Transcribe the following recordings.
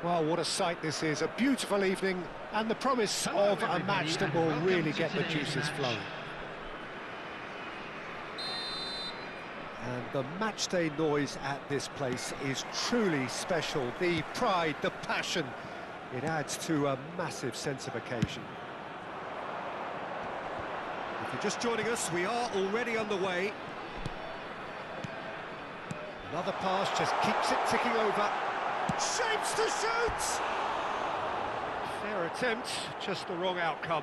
Well, what a sight this is. A beautiful evening and the promise of a match that will really get the juices flowing. And the matchday noise at this place is truly special. The pride, the passion, it adds to a massive sense of occasion. If you're just joining us, we are already underway. Another pass just keeps it ticking over. Shapes to shoot! Fair attempt, just the wrong outcome.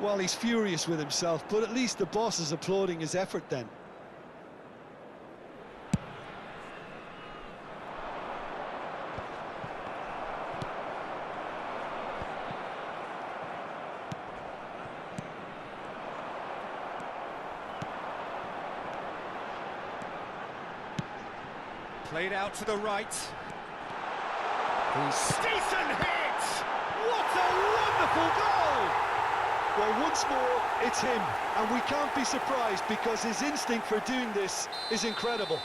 Well, he's furious with himself, but at least the boss is applauding his effort then. Played out to the right. Decent hit! What a wonderful goal! Well, once more, it's him, and we can't be surprised because his instinct for doing this is incredible.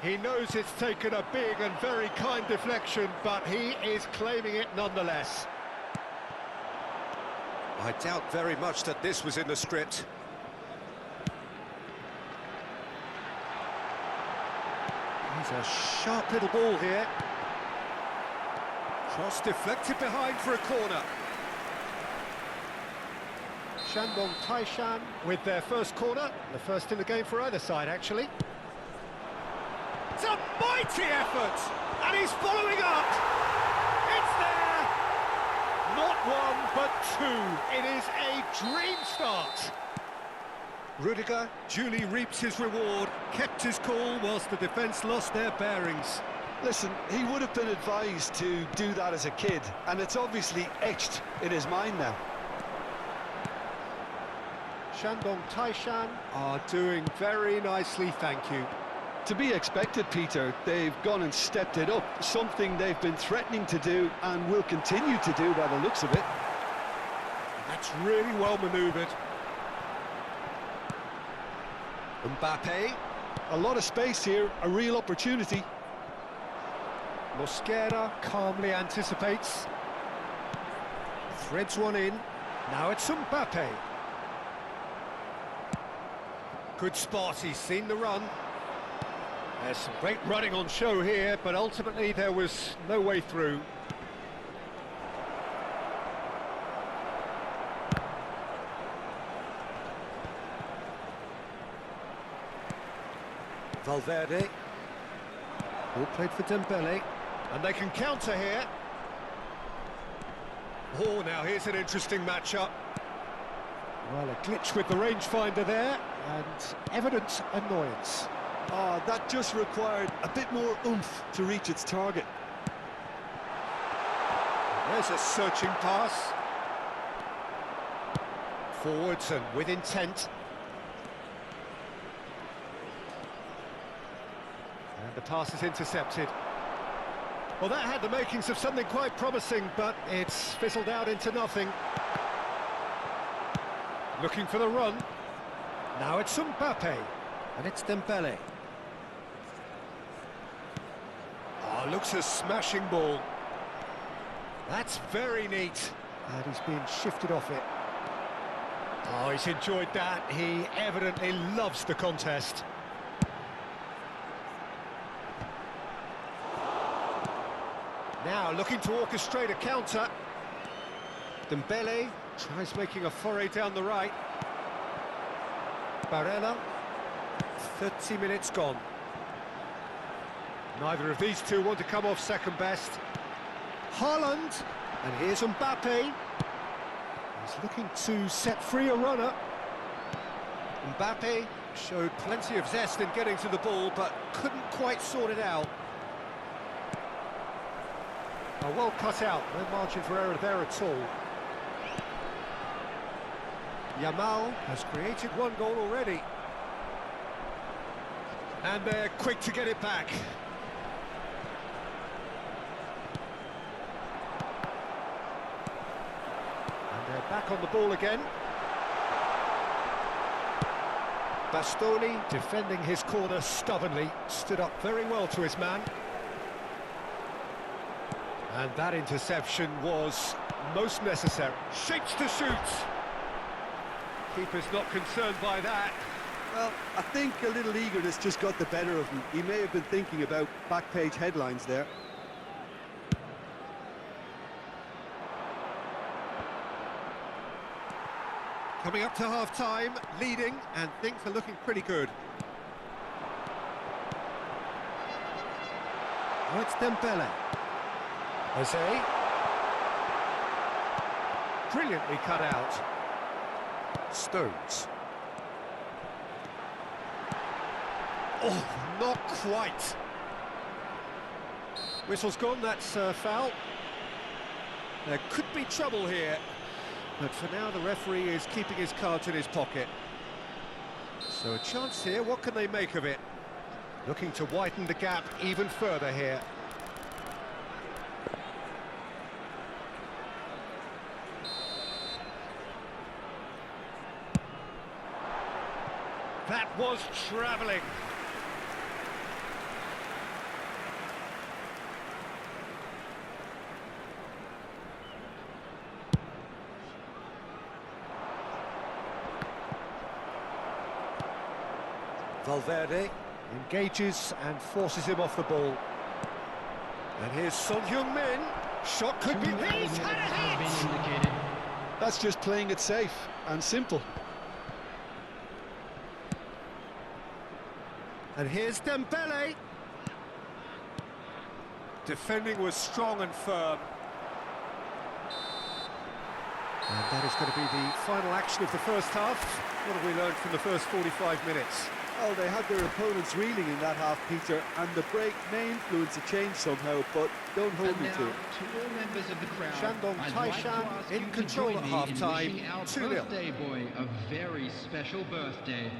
He knows it's taken a big and very kind deflection, but he is claiming it nonetheless. I doubt very much that this was in the script. He's a sharp little ball here. Cross deflected behind for a corner. Shandong Taishan with their first corner, the first in the game for either side, actually. It's a mighty effort, and he's following up. It's there. Not one, but two. It is a dream start. Rudiger duly reaps his reward, kept his cool whilst the defence lost their bearings. Listen, he would have been advised to do that as a kid, and it's obviously etched in his mind now. Shandong Taishan are doing very nicely, thank you. To be expected, Peter. They've gone and stepped it up, something they've been threatening to do and will continue to do by the looks of it. That's really well manoeuvred. Mbappe. A lot of space here, a real opportunity. Mosquera calmly anticipates. Threads one in. Now it's Mbappe. Good spot, he's seen the run. There's some great running on show here, but ultimately there was no way through. Valverde. All played for Dembele. And they can counter here. Oh, now here's an interesting matchup. Well, a glitch with the rangefinder there, and evident annoyance. Oh, that just required a bit more oomph to reach its target. There's a searching pass. Forwards and with intent. And the pass is intercepted. Well, that had the makings of something quite promising, but it's fizzled out into nothing. Looking for the run. Now it's Mbappe, and it's Dembele. Oh, looks a smashing ball. That's very neat. And he's being shifted off it. Oh, he's enjoyed that. He evidently loves the contest. Now looking to orchestrate a counter. Dembele tries making a foray down the right. Barella, 30 minutes gone. Neither of these two want to come off second best. Haaland, and here's Mbappe. He's looking to set free a runner. Mbappe showed plenty of zest in getting to the ball, but couldn't quite sort it out. Oh, well cut out, no margin for error there at all. Yamal has created one goal already. And they're quick to get it back. And they're back on the ball again. Bastoni defending his corner stubbornly, stood up very well to his man. And that interception was most necessary. Shapes to shoot. Keeper's not concerned by that. Well, I think a little eagerness just got the better of him. He may have been thinking about back-page headlines there. Coming up to half-time, leading, and things are looking pretty good. Oh, it's Dembele. Jose. Brilliantly cut out. Stones. Oh, not quite. Whistle's gone, that's foul. There could be trouble here. But for now, the referee is keeping his cards in his pocket. So a chance here, what can they make of it? Looking to widen the gap even further here. That was travelling. Valverde engages and forces him off the ball. And here's Son Heung-min. Shot could be... He's had a hit! That's just playing it safe and simple. And here's Dembele. Defending was strong and firm. And that is going to be the final action of the first half. What have we learned from the first 45 minutes? Well, they had their opponents reeling in that half, Peter, and the break may influence a change somehow, but don't hold me to it. To all members of the crowd, Shandong I'd like to Taishan ask in you to control join at me half-time, in wishing our 2-0. birthday boy a very special birthday.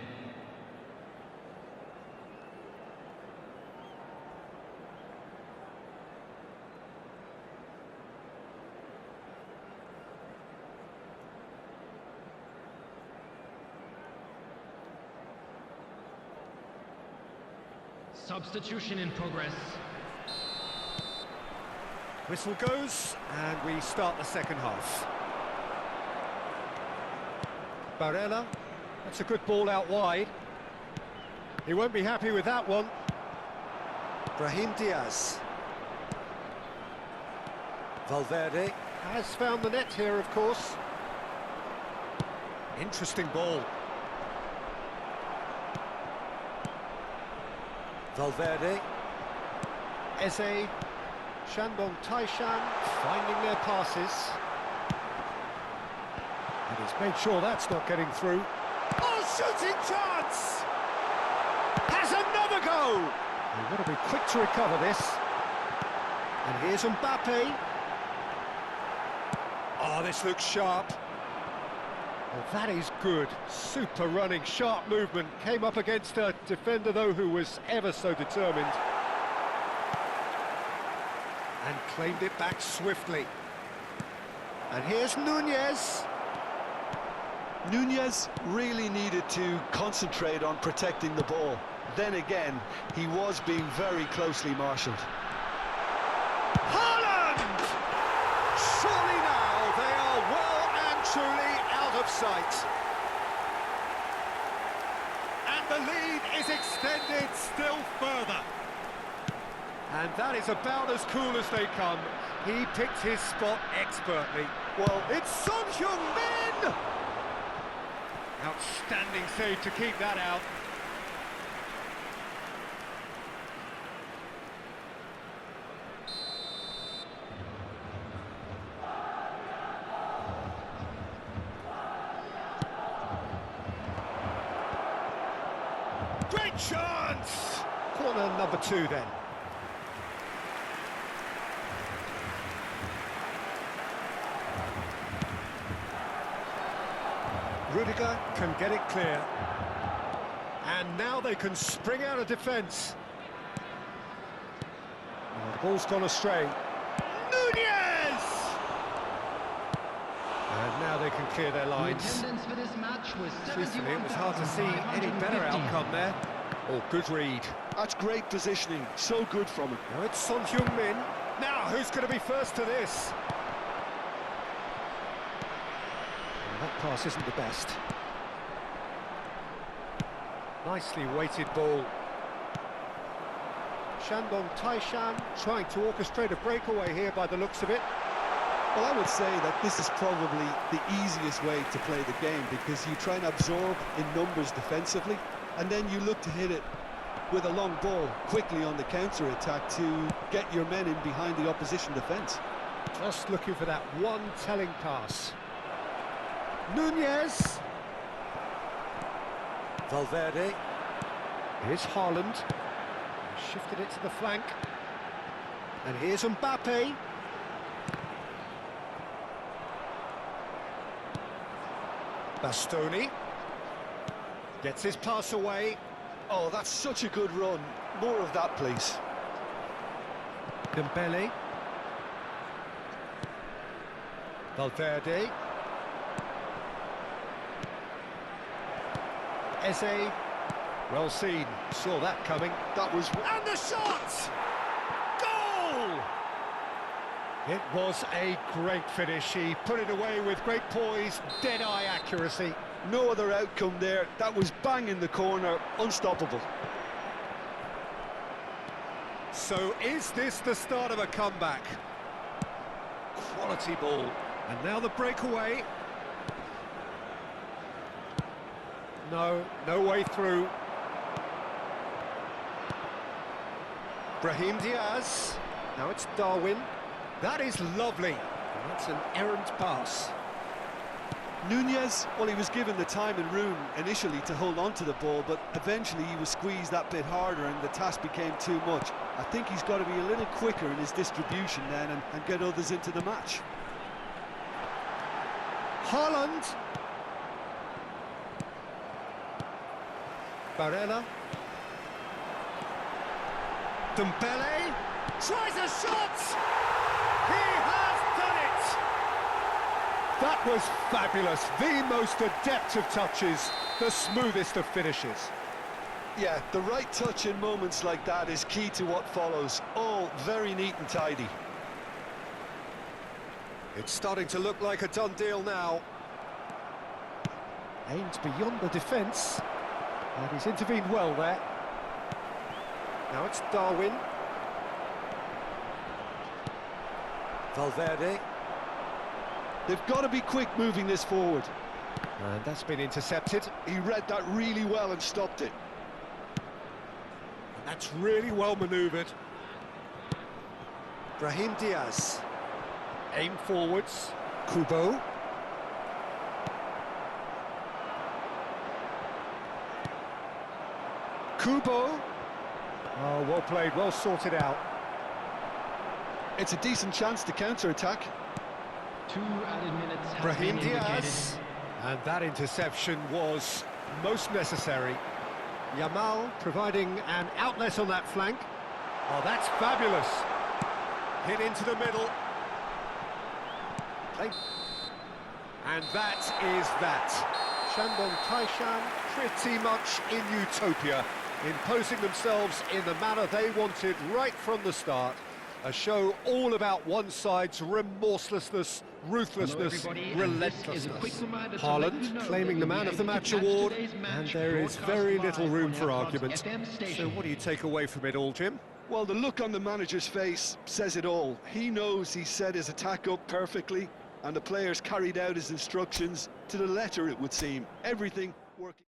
Substitution in progress. Whistle goes, and we start the second half. Barella, that's a good ball out wide. He won't be happy with that one. Brahim Diaz. Valverde has found the net here, of course. Interesting ball. Valverde, Eze, Shandong Taishan finding their passes. And he's made sure that's not getting through. Oh, shooting chance! Has another go! They've got to be quick to recover this. And here's Mbappe. Oh, this looks sharp. Well, that is good. Super running, sharp movement. Came up against a defender, though, who was ever so determined. And claimed it back swiftly. And here's Nunez. Nunez really needed to concentrate on protecting the ball. Then again, he was being very closely marshalled. Haaland! Surely now they are well and truly out of sight. And the lead is extended still further. And that is about as cool as they come. He picked his spot expertly. Well, it's Son Heung-min! Outstanding save to keep that out. Great chance! Corner number 2 then. Rudiger can get it clear. And now they can spring out of defence. The ball's gone astray. Nunez! And now they can clear their The lines. attendance for this match was Truthfully, it was hard to see any better outcome there. Oh, good read. That's great positioning, so good from him. Now it's Son Heung-min. Now, who's going to be first to this? Well, that pass isn't the best. Nicely weighted ball. Shandong Taishan trying to orchestrate a breakaway here by the looks of it. Well, I would say that this is probably the easiest way to play the game, because you try and absorb in numbers defensively, and then you look to hit it with a long ball quickly on the counter-attack to get your men in behind the opposition defence. Just looking for that one telling pass. Nunez. Valverde. Here's Haaland. Shifted it to the flank. And here's Mbappe. Bastoni. Gets his pass away. Oh, that's such a good run. More of that, please. Dembele. Valverde. Eze. Well seen. Saw that coming. That was... And the shot! Goal! It was a great finish. He put it away with great poise, dead-eye accuracy. No other outcome there. That was bang in the corner, unstoppable. So is this the start of a comeback? Quality ball. And now the breakaway. No way through. Brahim Diaz. Now it's Darwin. That is lovely. And that's an errant pass. Nunez, well, he was given the time and room initially to hold on to the ball, but eventually he was squeezed that bit harder and the task became too much. I think he's got to be a little quicker in his distribution then and get others into the match. Haaland. Barella. Dembele tries a shot! He has done it! That was fabulous. The most adept of touches, the smoothest of finishes. Yeah, the right touch in moments like that is key to what follows. All very neat and tidy. It's starting to look like a done deal now. Aimed beyond the defence. And he's intervened well there. Now it's Darwin. Valverde. They've got to be quick moving this forward. And that's been intercepted. He read that really well and stopped it. That's really well manoeuvred. Brahim Diaz. Aim forwards. Kubo. Kubo. Oh, well played, well sorted out. It's a decent chance to counter-attack. 2 added minutes have Brahim been indicated. Diaz. And that interception was most necessary. Yamal providing an outlet on that flank. Oh, that's fabulous. Hit into the middle. And that is that. Shandong Taishan pretty much in utopia, imposing themselves in the manner they wanted right from the start. A show all about one side's remorselessness, ruthlessness, relentlessness. Haaland claiming the Man of the Match award, and there is very little room for argument. So what do you take away from it all, Jim? Well, the look on the manager's face says it all. He knows he set his attack up perfectly, and the players carried out his instructions to the letter, it would seem. Everything working.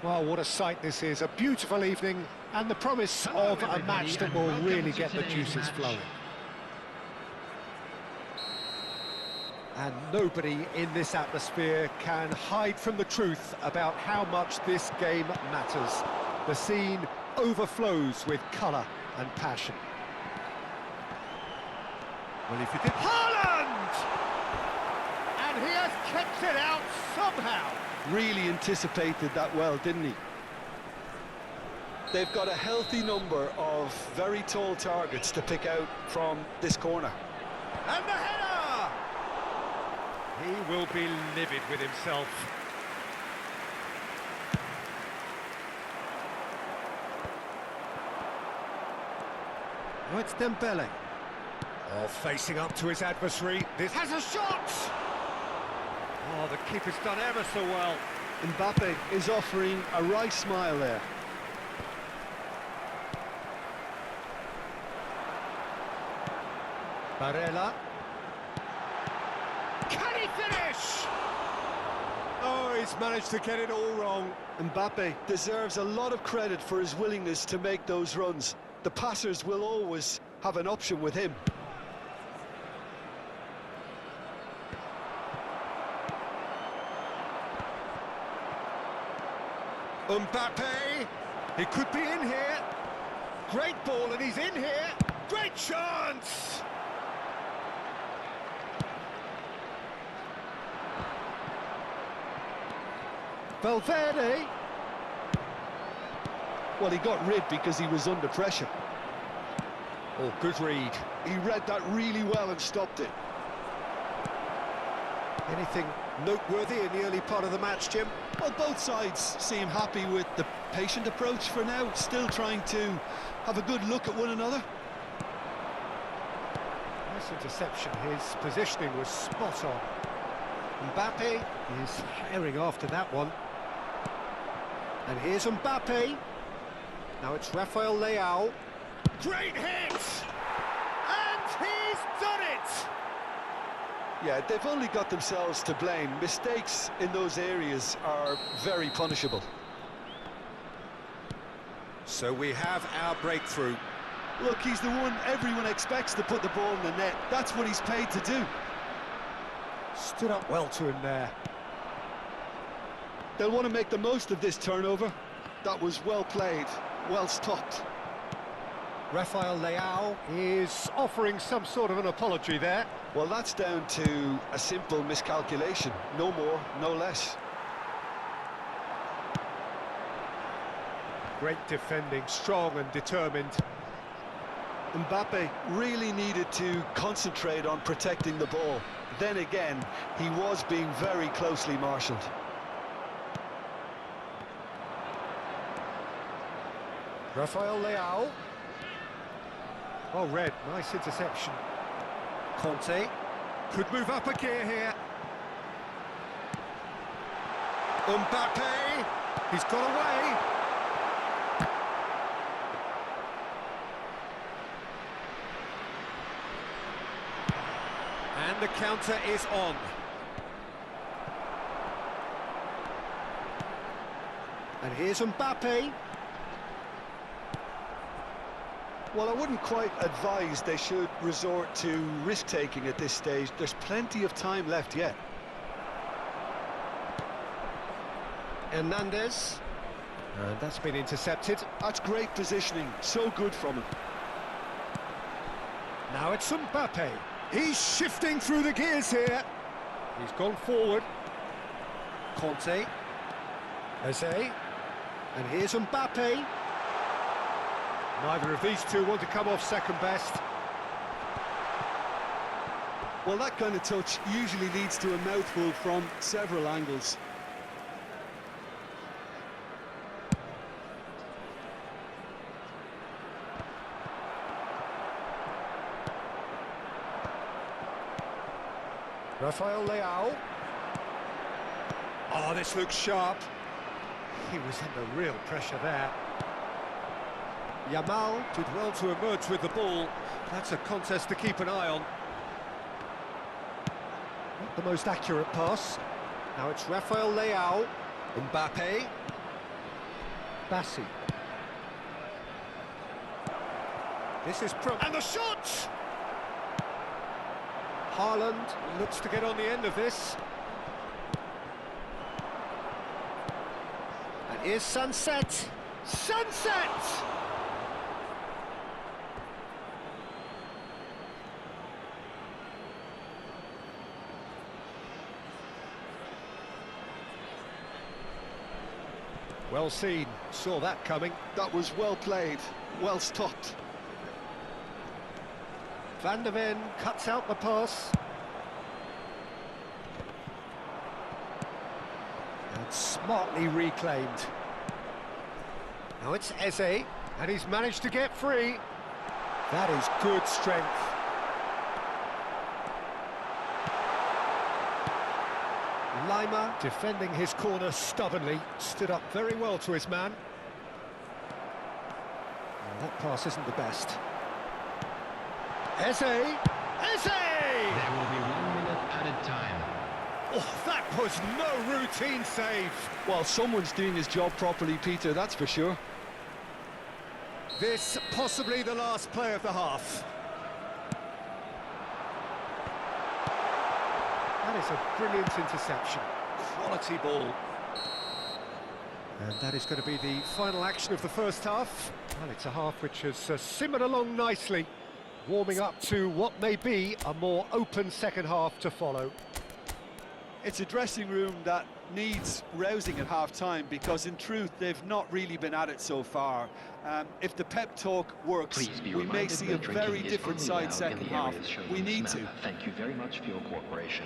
Well, what a sight this is. A beautiful evening and the promise of a match that will really get the juices flowing. And nobody in this atmosphere can hide from the truth about how much this game matters. The scene overflows with colour and passion. Well, if you did... Haaland! And he has kept it out somehow. Really anticipated that well, didn't he? They've got a healthy number of very tall targets to pick out from this corner. And the header! He will be livid with himself. Oh, it's Dembele. Oh, facing up to his adversary. This has a shot! Oh, the keeper's done ever so well. Mbappe is offering a right smile there. Barella. Can he finish? Oh, he's managed to get it all wrong. Mbappe deserves a lot of credit for his willingness to make those runs. The passers will always have an option with him. Mbappe, he could be in here. Great ball, and he's in here. Great chance! Valverde. Well, he got rid because he was under pressure. Oh, good read. He read that really well and stopped it. Anything noteworthy in the early part of the match, Jim? Well, both sides seem happy with the patient approach for now, still trying to have a good look at one another. Nice interception. His positioning was spot on. Mbappe is herring after that one. And here's Mbappe. Now it's Rafael Leao. Great hit! And he's done it! Yeah, they've only got themselves to blame. Mistakes in those areas are very punishable. So we have our breakthrough. Look, he's the one everyone expects to put the ball in the net. That's what he's paid to do. Stood up well to him there. They'll want to make the most of this turnover. That was well played, well stopped. Rafael Leao is offering some sort of an apology there. Well, that's down to a simple miscalculation. No more, no less. Great defending, strong and determined. Mbappe really needed to concentrate on protecting the ball. Then again, he was being very closely marshalled. Rafael Leao. Well read, nice interception. Conte could move up a gear here. Mbappe, he's got away. And the counter is on. And here's Mbappe. Well, I wouldn't quite advise they should resort to risk-taking at this stage. There's plenty of time left yet. Hernandez. And that's been intercepted. That's great positioning. So good from him. Now it's Mbappe. He's shifting through the gears here. He's gone forward. Conte. Eze. And here's Mbappe. Neither of these two want to come off second best. Well, that kind of touch usually leads to a mouthful from several angles. Rafael Leao. Oh, this looks sharp. He was under real pressure there. Yamal did well to emerge with the ball. That's a contest to keep an eye on. Not the most accurate pass. Now it's Rafael Leao. Mbappe. Bassi. This is and the shot! Haaland looks to get on the end of this. And here's Sunset. Sunset! Well seen, saw that coming. That was well played, well stopped. Van der Ven cuts out the pass. And smartly reclaimed. Now it's Eze, and he's managed to get free. That is good strength. Lima defending his corner stubbornly, stood up very well to his man. Well, that pass isn't the best. Eze! Eze! There will be 1 minute added time. Oh, that was no routine save. Well, someone's doing his job properly, Peter, that's for sure. This possibly the last play of the half. That is a brilliant interception. Quality ball. And that is going to be the final action of the first half. Well, it's a half which has simmered along nicely, warming up to what may be a more open second half to follow. It's a dressing room that needs rousing at half-time because, in truth, they've not really been at it so far. If the pep talk works, Please be we may reminded see that a drinking very is different only side allowed second in the half. areas shown We on this need to. map. Thank you very much for your cooperation.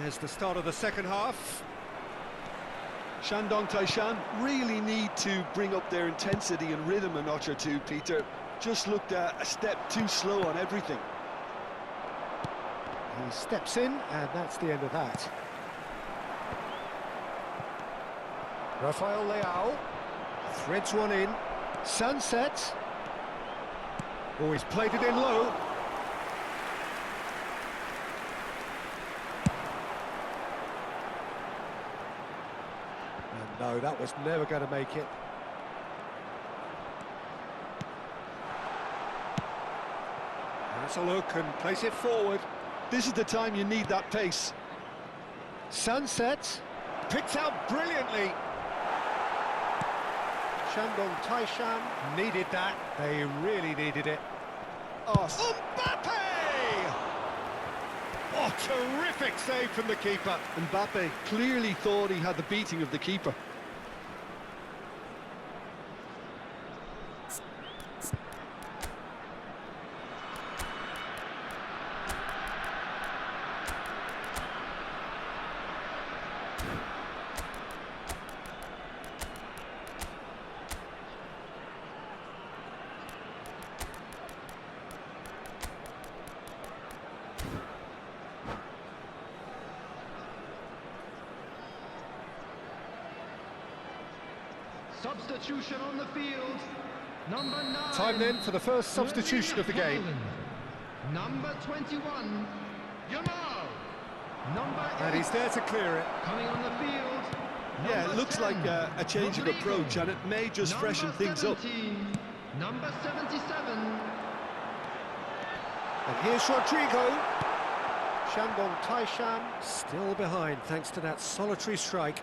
There's the start of the second half. Shandong Taishan really need to bring up their intensity and rhythm a notch or two, Peter. Just looked a step too slow on everything. He steps in, and that's the end of that. Rafael Leao threads one in. Sunset. Oh, he's played it in low. And no, that was never going to make it. That's a look and place it forward. This is the time you need that pace. Sunset picked out brilliantly. Shandong Taishan needed that. They really needed it. Oh, Mbappe! Oh, terrific save from the keeper. Mbappe clearly thought he had the beating of the keeper. Substitution on the field. Number 9. Time then for the first substitution of the game. Number 21, Yamal. Number 8. And he's there to clear it. Coming on the field. Yeah, it number looks 10, like a change of Rodrigo. approach, and it may just freshen Number things up. 17, Number 77. And here's Rodrigo. Shandong Taishan still behind thanks to that solitary strike.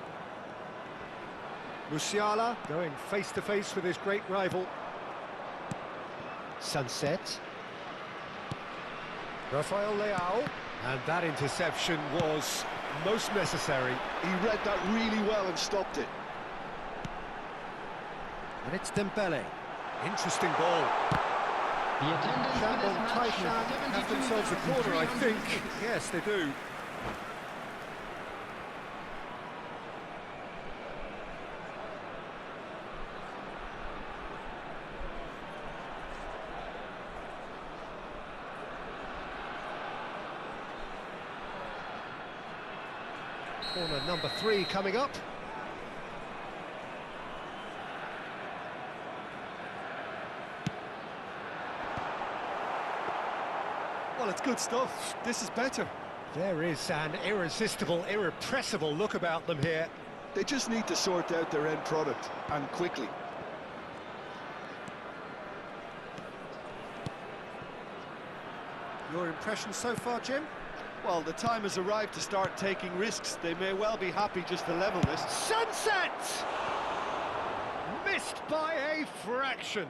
Musiala going face-to-face with his great rival. Sunset. Rafael Leao. And that interception was most necessary. He read that really well and stopped it. And it's Dembele. Interesting ball. The attendance for this Shandong match Taishan have themselves a corner, I think. Yes, they do. Corner number 3 coming up. Well, it's good stuff. This is better. There is an irresistible, irrepressible look about them here. They just need to sort out their end product, and quickly. Your impression so far, Jim? Well, the time has arrived to start taking risks. They may well be happy just to level this. Sunset! Missed by a fraction.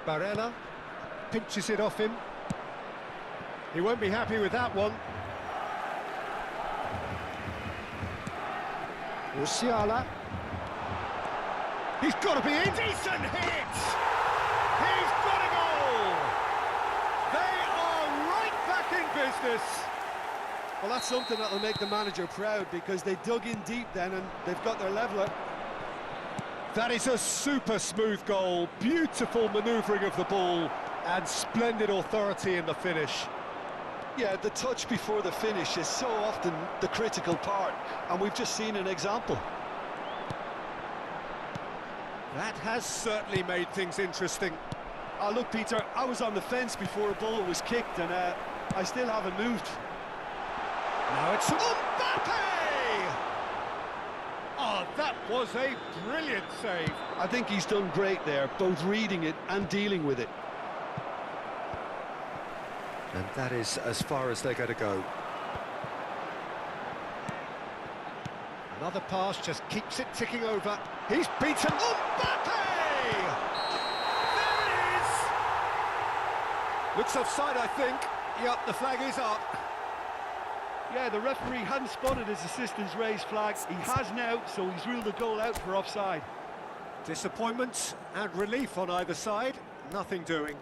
Barella pinches it off him. He won't be happy with that one. Musiala. He's got to be in. Decent hit! He's got to business. Well, that's something that'll make the manager proud, because they dug in deep then and they've got their leveller. That is a super smooth goal, beautiful manoeuvring of the ball, and splendid authority in the finish. Yeah, the touch before the finish is so often the critical part, and we've just seen an example. That has certainly made things interesting. Oh, look, Peter, I was on the fence before a ball was kicked, and I still haven't moved. Now it's Mbappe! Oh, that was a brilliant save. I think he's done great there, both reading it and dealing with it. And that is as far as they're going to go. Another pass just keeps it ticking over. He's beaten Mbappe! There it is! Looks offside, I think. Yep, the flag is up. Yeah, the referee hadn't spotted his assistant's raised flag. He has now, so he's ruled the goal out for offside. Disappointment and relief on either side. Nothing doing.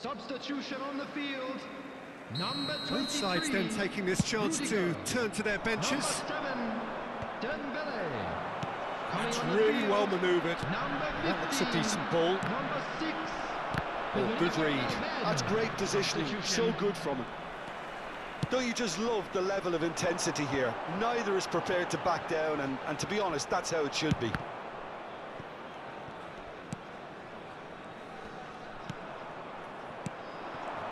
Substitution on the field. Number 23. Both sides then taking this chance to turn to their benches. Number 7, Dembele. That's Coming on the really field. well manoeuvred. Number 15. That looks a decent ball. Number 6. Oh, good read. That's great positioning, so good from him. Don't you just love the level of intensity here? Neither is prepared to back down, and to be honest, that's how it should be.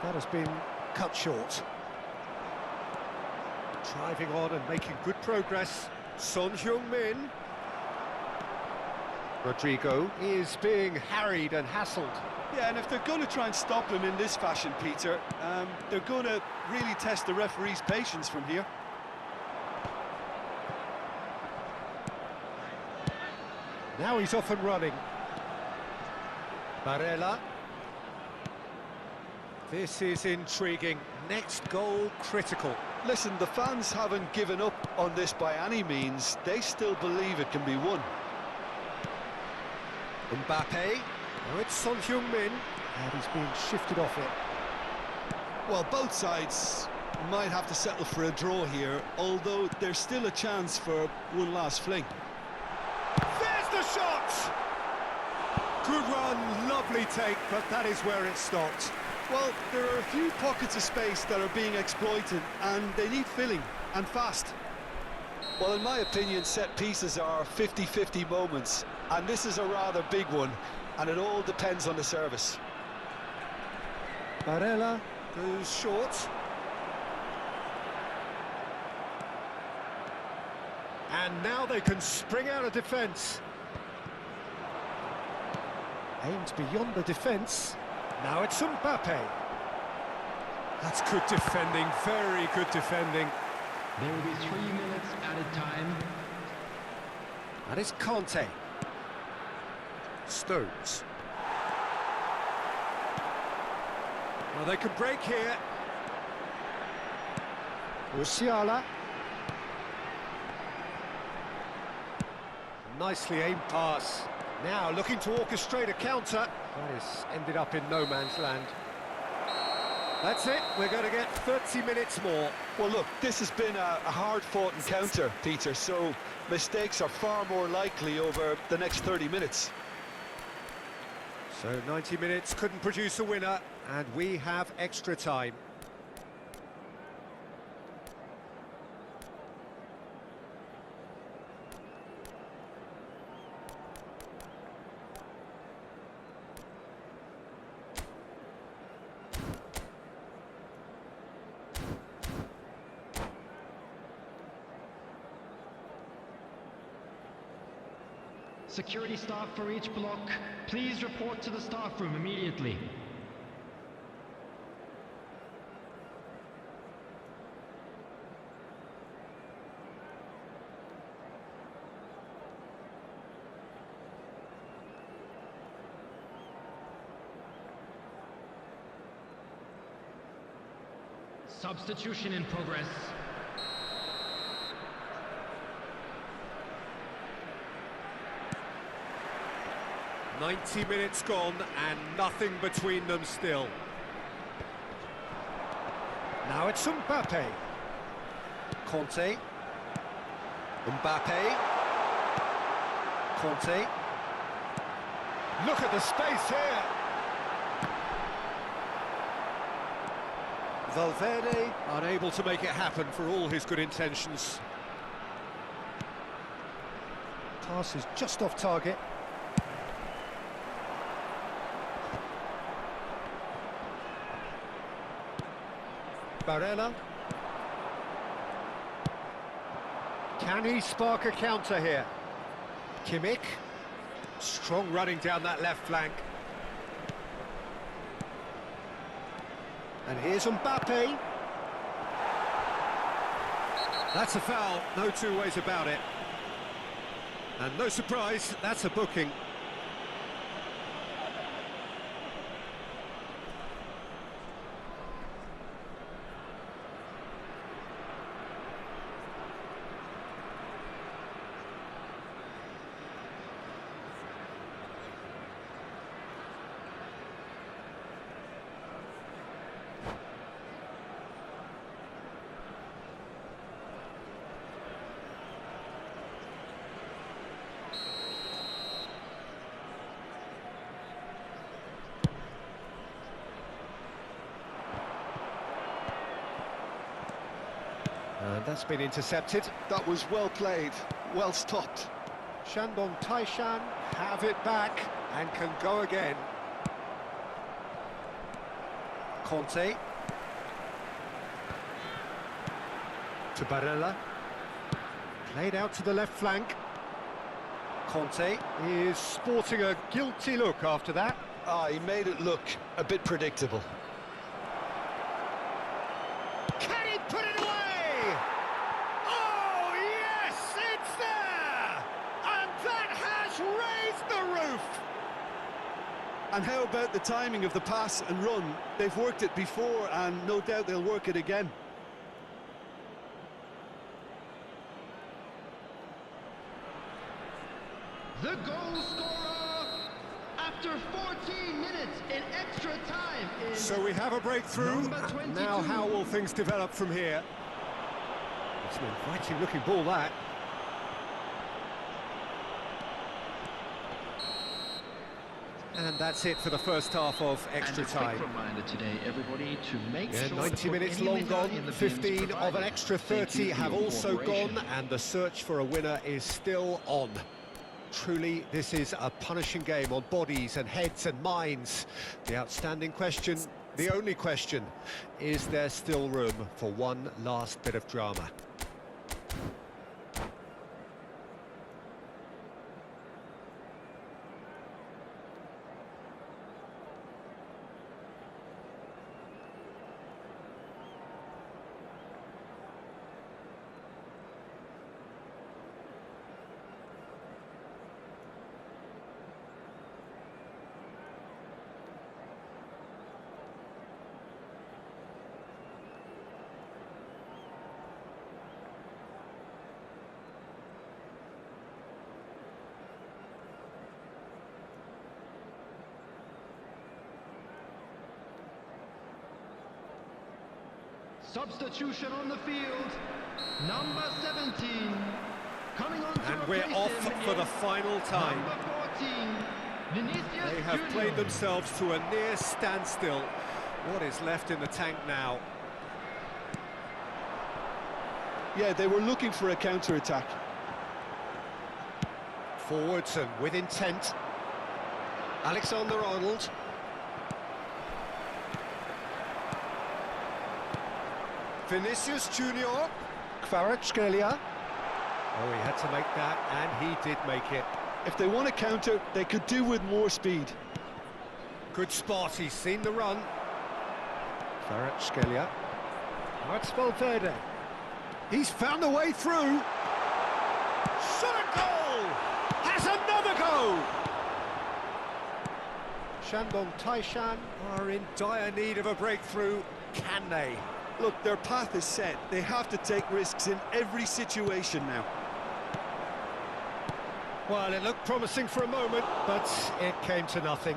That has been cut short. Driving on and making good progress. Son Heung-min. Rodrigo is being harried and hassled. Yeah, and if they're going to try and stop him in this fashion, Peter, they're going to really test the referee's patience from here. Now he's off and running. Barella. This is intriguing. Next goal critical. Listen, the fans haven't given up on this by any means. They still believe it can be won. Mbappe. Now it's Son Heung-min. And he's being shifted off it. Well, both sides might have to settle for a draw here, although there's still a chance for one last fling. There's the shot! Good run, lovely take, but that is where it stopped. Well, there are a few pockets of space that are being exploited, and they need filling, and fast. Well, in my opinion, set pieces are 50-50 moments, and this is a rather big one, and it all depends on the service. Barella goes short. And now they can spring out of defence. Aimed beyond the defence. Now it's Mbappe. That's good defending, very good defending. There will be 3 minutes added time. And it's Conte. Stones. Well, they can break here. Musiala. Nicely aimed pass. Now looking to orchestrate a counter. That has ended up in no man's land. That's it, we're going to get 30 minutes more. Well, look, this has been a hard-fought encounter, Peter, so mistakes are far more likely over the next 30 minutes. So 90 minutes couldn't produce a winner, and we have extra time. Security staff for each block, please report to the staff room immediately. Substitution in progress. "90 minutes gone and nothing between them still. Now it's Mbappe. Conte. Mbappe. Conte. Look at the space here. Valverde unable to make it happen for all his good intentions. Pass is just off target. Barella. Can he spark a counter here? Kimmich. Strong running down that left flank. And here's Mbappe. That's a foul, no two ways about it. And no surprise, that's a booking. And that's been intercepted. That was well played, well stopped. Shandong Taishan have it back and can go again. Conte. To Barella. Played out to the left flank. Conte is sporting a guilty look after that. He made it look a bit predictable. Can he put it away? Oh, yes, it's there! And that has raised the roof! And how about the timing of the pass and run? They've worked it before, and no doubt they'll work it again. The goal scorer after 14 minutes in extra time is So we have a breakthrough. number 22. Now how will things develop from here? It's an inviting looking ball, that. And that's it for the first half of extra And a time. quick reminder today, everybody, to make Yeah, sure 90 to put minutes any long litter gone, in the bins 15 of an provided. extra Thank 30 you for have your also cooperation. gone, and the search for a winner is still on. Truly, this is a punishing game on bodies and heads and minds. The outstanding question, the only question, is there still room for one last bit of drama? substitution on the field. Number 17 coming on to And we're replace off him for the is final time. Number 14, Vinicius They have Junior. played themselves to a near standstill. What is left in the tank now? Yeah, they were looking for a counter-attack. Forwards and with intent. Alexander-Arnold. Vinicius Junior. Kvaratskhelia. Oh, he had to make that, and he did make it. If they want to counter, they could do with more speed. Good spot, he's seen the run. Kvaratskhelia. Now it's Valverde. He's found the way through. Shot a goal! Has another go! Shandong Taishan are in dire need of a breakthrough. Can they? Look, their path is set. They have to take risks in every situation now. Well, it looked promising for a moment, but it came to nothing.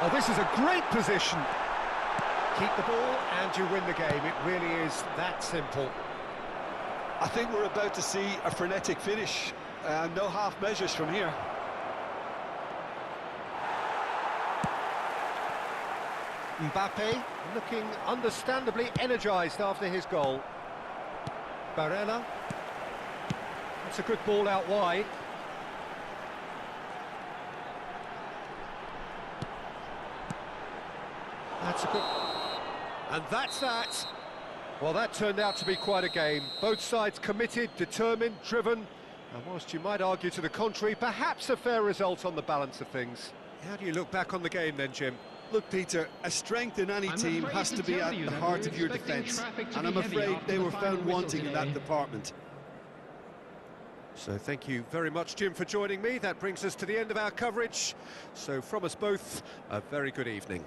Oh, this is a great position. Keep the ball and you win the game. It really is that simple. I think we're about to see a frenetic finish. No half measures from here. Mbappe looking understandably energised after his goal. Barella. That's a good ball out wide. That's a good... And that's that. Well, that turned out to be quite a game. Both sides committed, determined, driven. And whilst you might argue to the contrary, perhaps a fair result on the balance of things. How do you look back on the game then, Jim? Look, Peter, a strength in any team has to be at the heart of your defence. And I'm afraid they were found wanting in that department. So thank you very much, Jim, for joining me. That brings us to the end of our coverage. So from us both, a very good evening.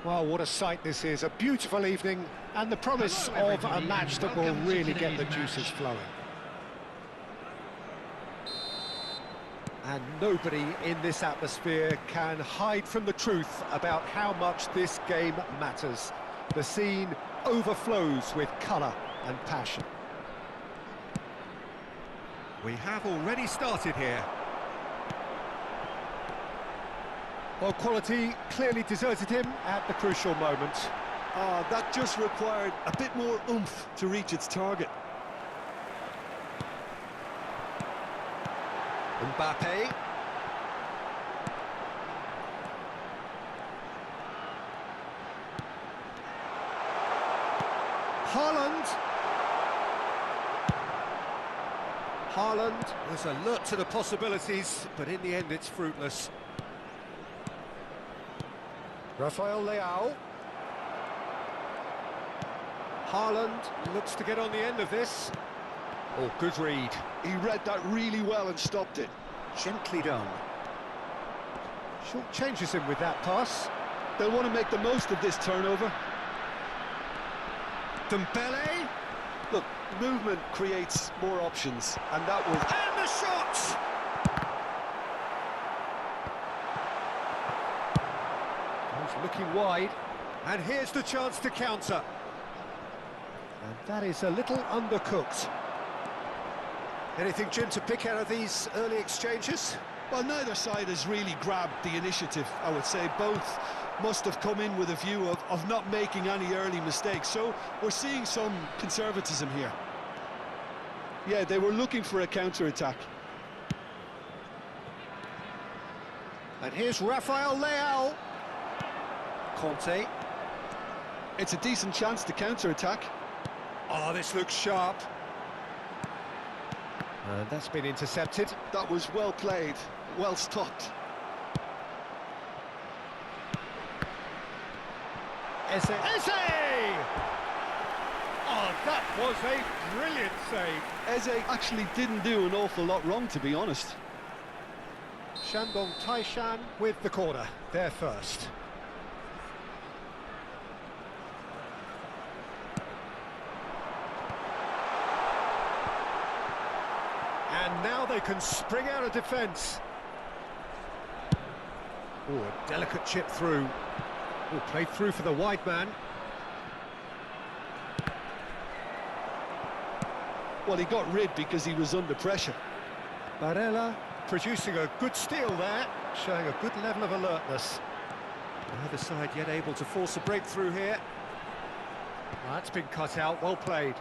Well, what a sight this is. A beautiful evening and the promise of a match that will really get the juices flowing. And nobody in this atmosphere can hide from the truth about how much this game matters. The scene overflows with colour and passion. We have already started here. Well, quality clearly deserted him at the crucial moment. That just required a bit more oomph to reach its target. Mbappe. Haaland was alert to the possibilities, but in the end it's fruitless. Rafael Leao. Haaland looks to get on the end of this. Oh, good read. He read that really well and stopped it. Gently done. Short changes him with that pass. They'll want to make the most of this turnover. Dembele. Look, movement creates more options, and that was... And the shot! He's looking wide, and here's the chance to counter. And that is a little undercooked. Anything, Jim, to pick out of these early exchanges? Well, neither side has really grabbed the initiative, I would say. Both must have come in with a view of not making any early mistakes. So we're seeing some conservatism here. Yeah, they were looking for a counter-attack. And here's Rafael Leao. Conte. It's a decent chance to counter-attack. Oh, this looks sharp. And that's been intercepted. That was well played, well stopped. Eze! Oh, that was a brilliant save. Eze actually didn't do an awful lot wrong, to be honest. Shandong Taishan with the corner, there first. And now they can spring out of defence. Oh, a delicate chip through. Oh, played through for the wide man. Well, he got rid because he was under pressure. Barella producing a good steal there, showing a good level of alertness. Neither side yet able to force a breakthrough here. Well, that's been cut out, well played.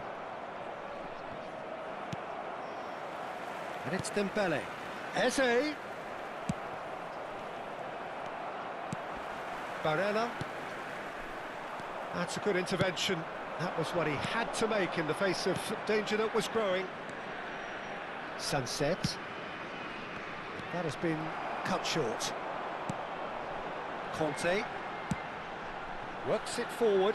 And it's Dembele. Eze. Barella. That's a good intervention. That was what he had to make in the face of danger that was growing. Sunset. That has been cut short. Conte. Works it forward.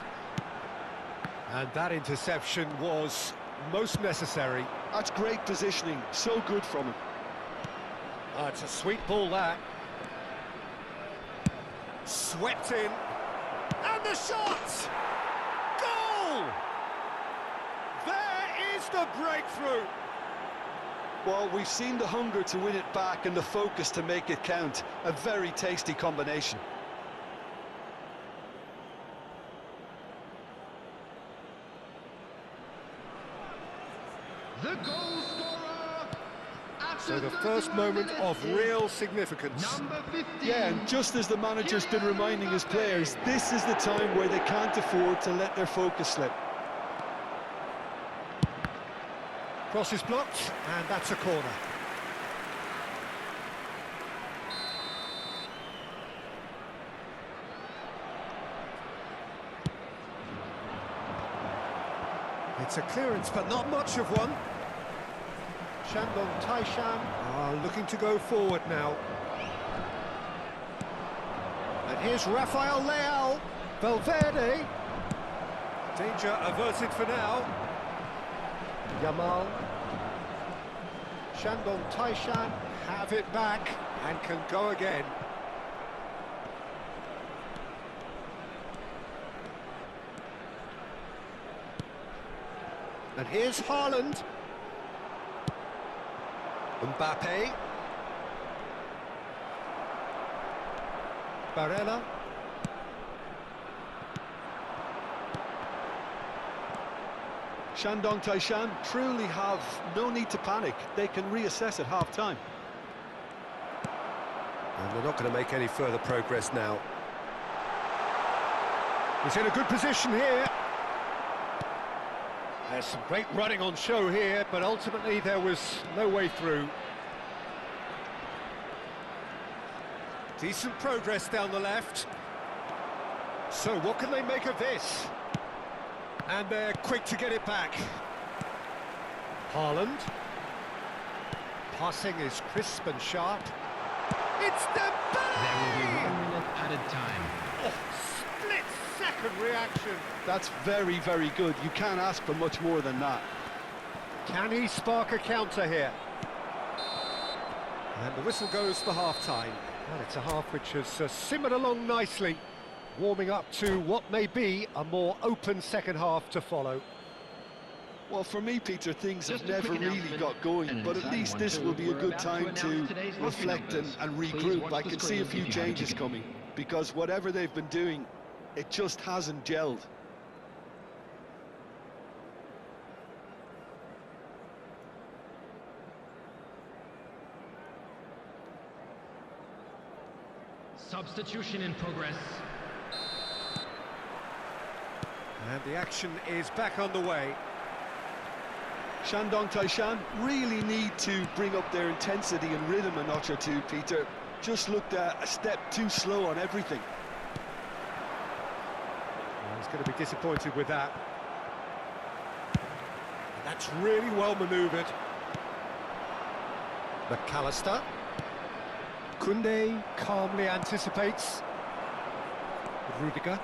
And that interception was most necessary. That's great positioning, so good from him. Oh, it's a sweet ball, that. Swept in. And the shot! Goal! There is the breakthrough! Well, we've seen the hunger to win it back and the focus to make it count. A very tasty combination. The goal scorer after So the 31 first moment minutes of is real significance. number 15. Yeah, and just as the manager's been reminding his players, this is the time where they can't afford to let their focus slip. Cross is blocked, and that's a corner. It's a clearance, but not much of one. Shandong Taishan are looking to go forward now. And here's Rafael Leao. Valverde. Danger averted for now. Yamal. Shandong Taishan have it back and can go again. And here's Haaland. Mbappe. Barella. Shandong Taishan truly have no need to panic. They can reassess at half-time. And they're not going to make any further progress now. He's in a good position here. There's some great running on show here, but ultimately there was no way through. Decent progress down the left. So what can they make of this? And they're quick to get it back. Haaland. Passing is crisp and sharp. It's Dembele! There will be 1 minute added time. Oh, split-second reaction. That's very, very good. You can't ask for much more than that. Can he spark a counter here? And the whistle goes for half-time. Well, it's a half which has simmered along nicely, warming up to what may be a more open second half to follow. Well, for me, Peter, things have Just a never quick really announcement, got going, and but in at least time this 1-2, will be a we're good about time to to announce today's lucky reflect numbers. and Please regroup. watch I the can see screen a few if you have a changes ticket. coming, because whatever they've been doing, it just hasn't gelled. Substitution in progress. And the action is back underway. Shandong Taishan really need to bring up their intensity and rhythm a notch or two, Peter. Just looked a step too slow on everything. Well, he's going to be disappointed with that. That's really well manoeuvred. McAllister. Koundé calmly anticipates. Rudiger.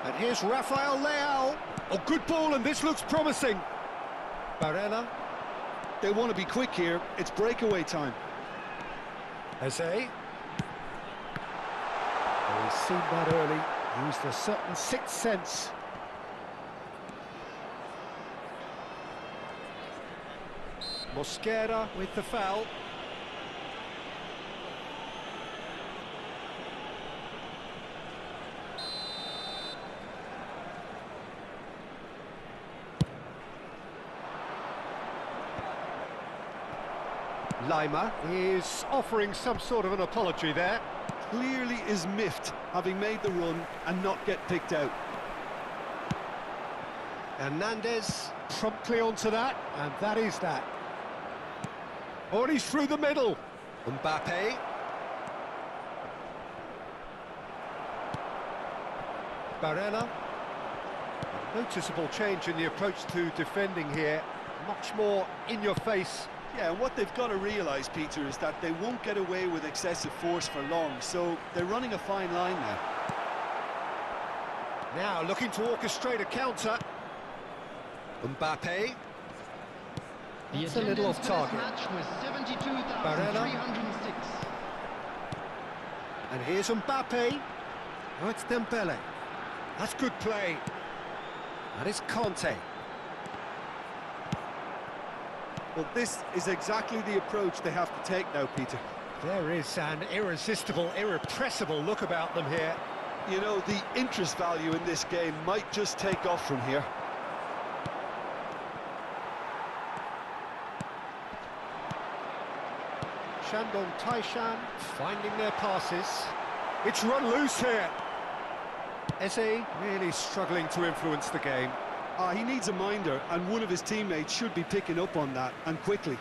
And here's Rafael Leao. Oh, good ball, and this looks promising. Barella. They want to be quick here. It's breakaway time. Eze. Oh, he's seen that early. Used a certain sixth sense. Mosquera with the foul. Lima is offering some sort of an apology there. Clearly is miffed, having made the run and not get picked out. Hernandez promptly onto that, and that is that. Oh, and he's through the middle. Mbappe. Barella. Noticeable change in the approach to defending here. Much more in your face. Yeah, and what they've got to realise, Peter, is that they won't get away with excessive force for long, so they're running a fine line now. Now looking to orchestrate a counter. Mbappe. It's a little off target. Match was Barella. 72,306. And here's Mbappe. Oh, it's Dembele. That's good play. That is Conte. Well, this is exactly the approach they have to take now, Peter. There is an irresistible, irrepressible look about them here. You know, the interest value in this game might just take off from here. Shandong Taishan finding their passes. It's run loose here. Eze really struggling to influence the game. He needs a minder, and one of his teammates should be picking up on that, and quickly.